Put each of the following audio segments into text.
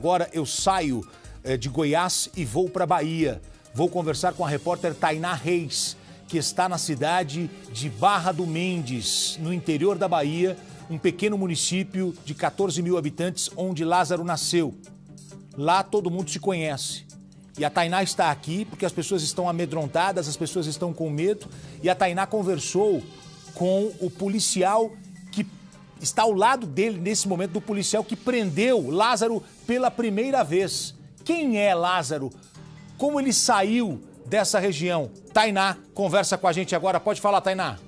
Agora eu saio de Goiás e vou para Bahia. Vou conversar com a repórter Tainá Reis, que está na cidade de Barra do Mendes, no interior da Bahia, um pequeno município de 14 mil habitantes, onde Lázaro nasceu. Lá todo mundo se conhece. E a Tainá está aqui porque as pessoas estão amedrontadas, as pessoas estão com medo. E a Tainá conversou com o policial que está ao lado dele nesse momento, do policial que prendeu Lázaro pela primeira vez. Quem é Lázaro? Como ele saiu dessa região? Tainá conversa com a gente agora. Pode falar, Tainá.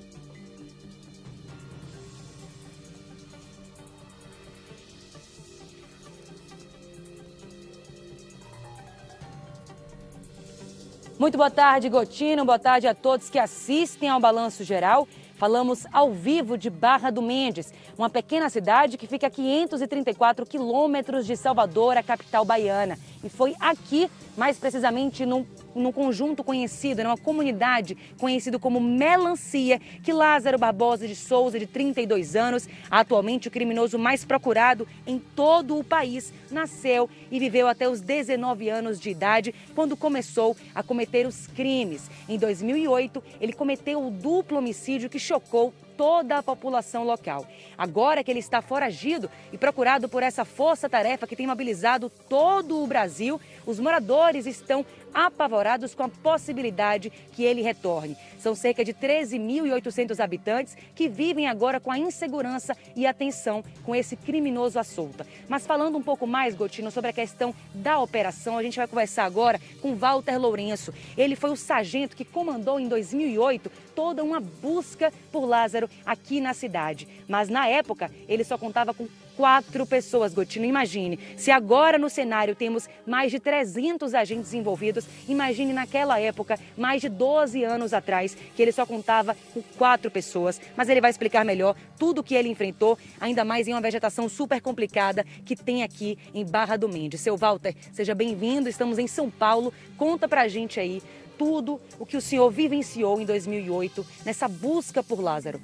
Muito boa tarde, Gotino. Boa tarde a todos que assistem ao Balanço Geral. Falamos ao vivo de Barra do Mendes, uma pequena cidade que fica a 534 quilômetros de Salvador, a capital baiana. E foi aqui, mais precisamente num conjunto conhecido, numa comunidade conhecida como Melancia, que Lázaro Barbosa de Souza, de 32 anos, atualmente o criminoso mais procurado em todo o país, nasceu e viveu até os 19 anos de idade, quando começou a cometer os crimes. Em 2008, ele cometeu o duplo homicídio que chocou toda a população local. Agora que ele está foragido e procurado por essa força-tarefa que tem mobilizado todo o Brasil, os moradores estão apavorados com a possibilidade que ele retorne. São cerca de 13.800 habitantes que vivem agora com a insegurança e a tensão com esse criminoso à solta. Mas falando um pouco mais, Gotino, sobre a questão da operação, a gente vai conversar agora com Walter Lourenço. Ele foi o sargento que comandou em 2008 toda uma busca por Lázaro aqui na cidade. Mas na época, ele só contava com 4 pessoas, Gotino. Imagine, se agora no cenário temos mais de 300 agentes envolvidos, imagine naquela época, mais de 12 anos atrás, que ele só contava com 4 pessoas. Mas ele vai explicar melhor tudo o que ele enfrentou, ainda mais em uma vegetação super complicada que tem aqui em Barra do Mendes. Seu Walter, seja bem-vindo, estamos em São Paulo. Conta pra gente aí tudo o que o senhor vivenciou em 2008 nessa busca por Lázaro.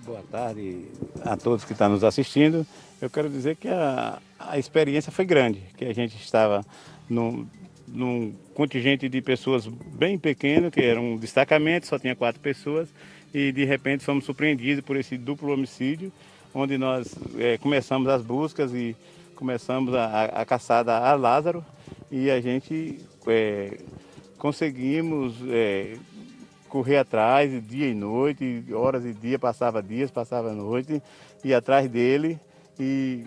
Boa tarde a todos que estão nos assistindo. Eu quero dizer que a experiência foi grande, que a gente estava num contingente de pessoas bem pequeno, que era um destacamento, só tinha 4 pessoas, e de repente fomos surpreendidos por esse duplo homicídio, onde nós começamos as buscas e começamos a caçada a Lázaro, e a gente conseguimos correr atrás, dia e noite, horas e dias, passava noite, e atrás dele, e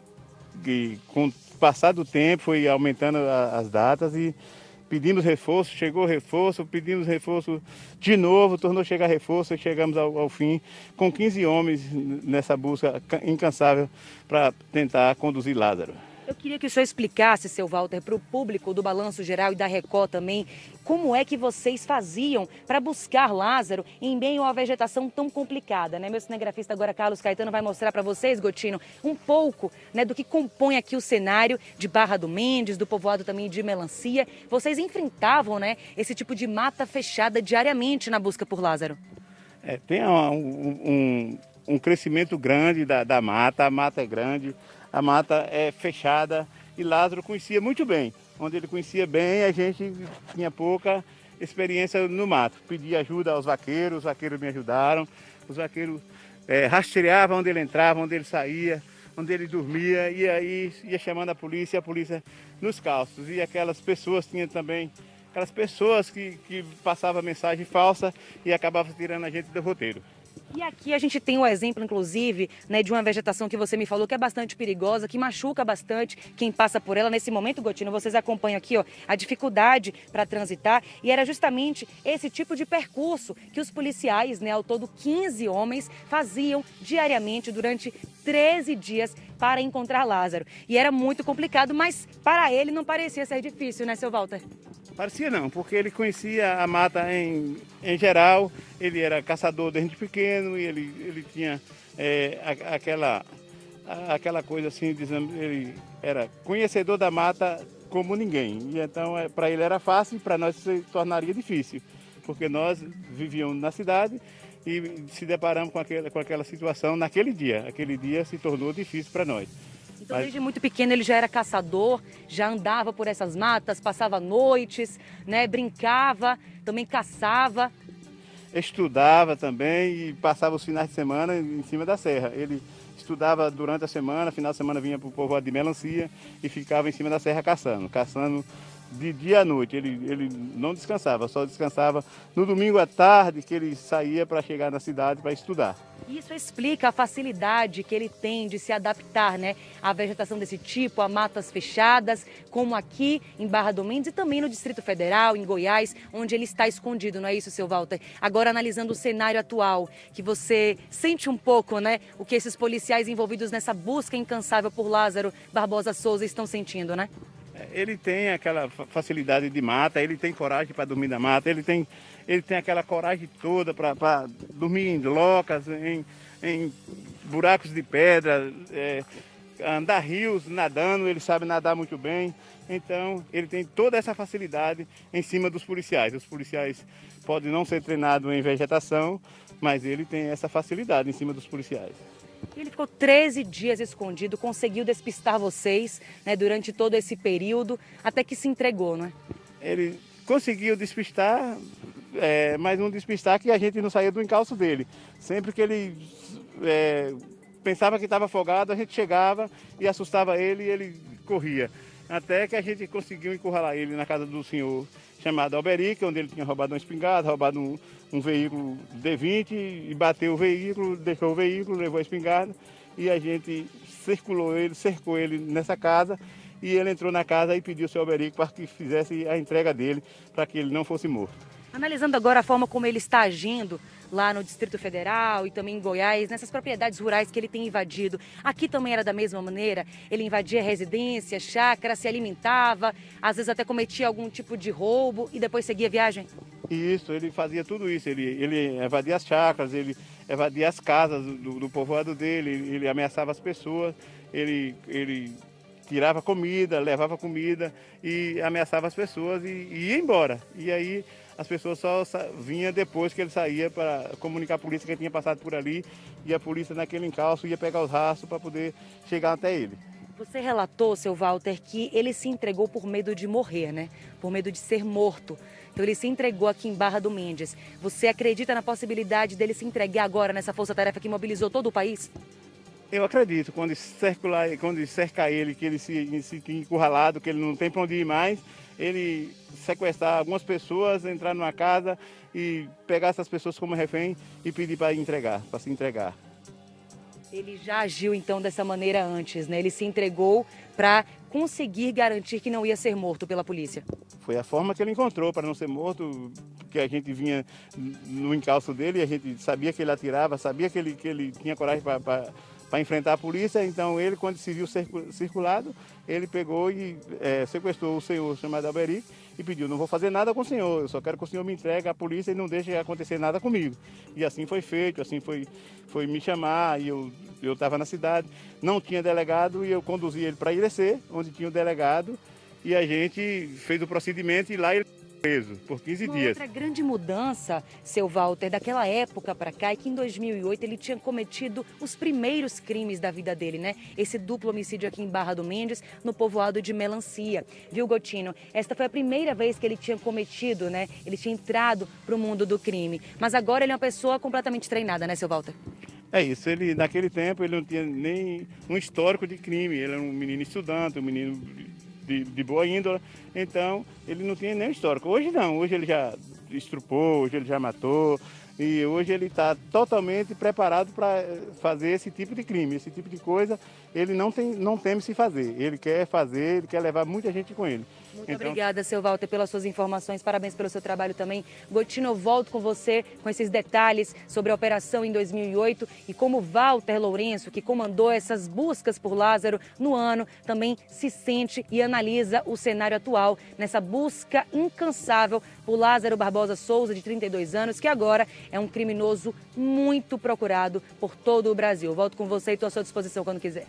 com o passar do tempo foi aumentando as datas e pedimos reforço, chegou reforço, pedimos reforço de novo, tornou a chegar reforço e chegamos ao fim com 15 homens nessa busca incansável para tentar conduzir Lázaro. Eu queria que o senhor explicasse, seu Walter, para o público do Balanço Geral e da Record também, como é que vocês faziam para buscar Lázaro em meio a uma vegetação tão complicada, né? Meu cinegrafista agora, Carlos Caetano, vai mostrar para vocês, Gotino, um pouco, né, do que compõe aqui o cenário de Barra do Mendes, do povoado também de Melancia. Vocês enfrentavam, né, esse tipo de mata fechada diariamente na busca por Lázaro? Tem um crescimento grande da mata, a mata é grande. A mata é fechada e Lázaro conhecia muito bem. Onde ele conhecia bem, a gente tinha pouca experiência no mato. Pedi ajuda aos vaqueiros, os vaqueiros me ajudaram. Os vaqueiros rastreavam onde ele entrava, onde ele saía, onde ele dormia. E aí ia chamando a polícia nos calços. E aquelas pessoas tinham também, aquelas pessoas que passavam mensagem falsa e acabavam tirando a gente do roteiro. E aqui a gente tem o exemplo, inclusive, né, de uma vegetação que você me falou que é bastante perigosa, que machuca bastante quem passa por ela. Nesse momento, Gotino, vocês acompanham aqui, ó, a dificuldade para transitar, e era justamente esse tipo de percurso que os policiais, né, ao todo 15 homens, faziam diariamente durante 13 dias para encontrar Lázaro. E era muito complicado, mas para ele não parecia ser difícil, né, seu Walter? Parecia não, porque ele conhecia a mata em geral, ele era caçador desde pequeno e ele tinha aquela coisa assim, dizendo, ele era conhecedor da mata como ninguém. E então para ele era fácil e para nós se tornaria difícil, porque nós vivíamos na cidade e se deparamos com aquela situação naquele dia. Aquele dia se tornou difícil para nós. E Então, desde muito pequeno ele já era caçador, já andava por essas matas, passava noites, né, brincava, também caçava. Estudava também e passava os finais de semana em cima da serra. Ele estudava durante a semana, final de semana vinha para o povoado de Melancia e ficava em cima da serra caçando de dia à noite. Ele não descansava, só descansava no domingo à tarde que ele saía para chegar na cidade para estudar. Isso explica a facilidade que ele tem de se adaptar, né, à vegetação desse tipo, a matas fechadas, como aqui em Barra do Mendes e também no Distrito Federal, em Goiás, onde ele está escondido, não é isso, seu Walter? Agora, analisando o cenário atual, que você sente um pouco, né, o que esses policiais envolvidos nessa busca incansável por Lázaro Barbosa Souza estão sentindo, né? Ele tem aquela facilidade de mata, ele tem coragem para dormir na mata, ele tem aquela coragem toda para dormir em locas, em buracos de pedra, andar rios nadando, ele sabe nadar muito bem. Então, ele tem toda essa facilidade em cima dos policiais. Os policiais podem não ser treinados em vegetação, mas ele tem essa facilidade em cima dos policiais. Ele ficou 13 dias escondido, conseguiu despistar vocês, né, durante todo esse período, até que se entregou, não é? Ele conseguiu despistar, mas um despistar que a gente não saía do encalço dele. Sempre que ele pensava que estava afogado, a gente chegava e assustava ele e ele corria. Até que a gente conseguiu encurralar ele na casa do senhor chamado Alberic, onde ele tinha roubado uma espingarda, roubado um veículo D20 e bateu o veículo, deixou o veículo, levou a espingarda e a gente cercou ele nessa casa e ele entrou na casa e pediu ao seu Alberic para que fizesse a entrega dele, para que ele não fosse morto. Analisando agora a forma como ele está agindo lá no Distrito Federal e também em Goiás, nessas propriedades rurais que ele tem invadido, aqui também era da mesma maneira? Ele invadia residência, chácara, se alimentava, às vezes até cometia algum tipo de roubo e depois seguia a viagem? Isso, ele fazia tudo isso, ele evadia as chácaras, ele evadia as casas do povoado dele, ele ameaçava as pessoas, ele tirava comida, levava comida e ameaçava as pessoas e ia embora. E aí as pessoas só vinham depois que ele saía para comunicar à polícia que ele tinha passado por ali e a polícia naquele encalço ia pegar os rastros para poder chegar até ele. Você relatou, seu Walter, que ele se entregou por medo de morrer, né? Por medo de ser morto. Então ele se entregou aqui em Barra do Mendes. Você acredita na possibilidade dele se entregar agora nessa força-tarefa que mobilizou todo o país? Eu acredito, quando cercar ele, que ele se encurralado, que ele não tem para onde ir mais, ele sequestrar algumas pessoas, entrar numa casa e pegar essas pessoas como refém e pedir para se entregar. Ele já agiu então dessa maneira antes, né? Ele se entregou para conseguir garantir que não ia ser morto pela polícia. Foi a forma que ele encontrou para não ser morto, porque a gente vinha no encalço dele, a gente sabia que ele atirava, sabia que ele tinha coragem para enfrentar a polícia, então ele, quando se viu circulado, ele pegou e sequestrou o senhor chamado Alberic e pediu: não vou fazer nada com o senhor, eu só quero que o senhor me entregue à polícia e não deixe acontecer nada comigo. E assim foi feito, assim foi me chamar, e eu estava na cidade, não tinha delegado e eu conduzi ele para Irecê, onde tinha o delegado, e a gente fez o procedimento e lá ele preso por 15 dias. Outra grande mudança, seu Walter, daquela época para cá é que em 2008 ele tinha cometido os primeiros crimes da vida dele, né? Esse duplo homicídio aqui em Barra do Mendes, no povoado de Melancia. Viu, Gotino? Esta foi a primeira vez que ele tinha cometido, né? Ele tinha entrado para o mundo do crime. Mas agora ele é uma pessoa completamente treinada, né, seu Walter? É isso, naquele tempo ele não tinha nem um histórico de crime, ele era um menino estudante, um menino de boa índole, então ele não tinha nem histórico. Hoje não, hoje ele já estrupou, hoje ele já matou e hoje ele está totalmente preparado para fazer esse tipo de crime, esse tipo de coisa ele não teme se fazer, ele quer fazer, ele quer levar muita gente com ele. Muito obrigada, seu Walter, pelas suas informações, parabéns pelo seu trabalho também. Gotino, eu volto com você com esses detalhes sobre a operação em 2008 e como Walter Lourenço, que comandou essas buscas por Lázaro no ano, também se sente e analisa o cenário atual nessa busca incansável por Lázaro Barbosa Souza, de 32 anos, que agora é um criminoso muito procurado por todo o Brasil. Volto com você e estou à sua disposição quando quiser.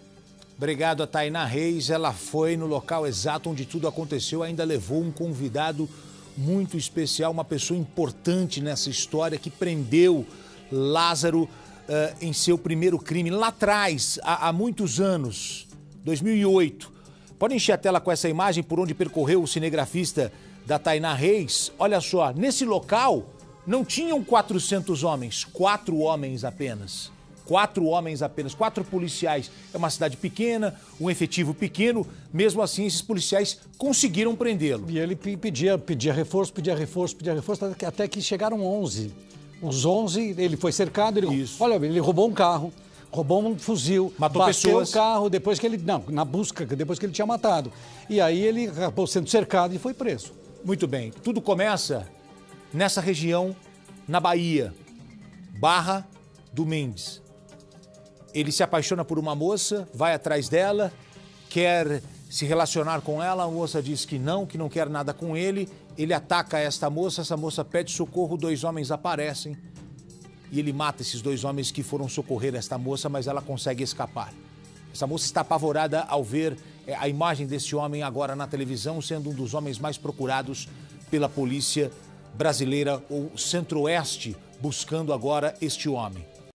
Obrigado a Tainá Reis, ela foi no local exato onde tudo aconteceu, ainda levou um convidado muito especial, uma pessoa importante nessa história que prendeu Lázaro em seu primeiro crime, lá atrás, há muitos anos, 2008. Pode encher a tela com essa imagem por onde percorreu o cinegrafista da Tainá Reis. Olha só, nesse local não tinham 400 homens, 4 homens apenas. 4 homens apenas, 4 policiais. É uma cidade pequena, um efetivo pequeno, mesmo assim esses policiais conseguiram prendê-lo. E ele pedia reforço, até que chegaram 11. Os 11, ele foi cercado, ele roubou um carro, roubou um fuzil, matou pessoas. O carro depois que ele, depois que ele tinha matado. E aí ele acabou sendo cercado e foi preso. Muito bem, tudo começa nessa região, na Bahia, Barra do Mendes. Ele se apaixona por uma moça, vai atrás dela, quer se relacionar com ela, a moça diz que não quer nada com ele. Ele ataca essa moça pede socorro, 2 homens aparecem e ele mata esses 2 homens que foram socorrer esta moça, mas ela consegue escapar. Essa moça está apavorada ao ver a imagem desse homem agora na televisão, sendo um dos homens mais procurados pela polícia brasileira ou Centro-Oeste, buscando agora este homem.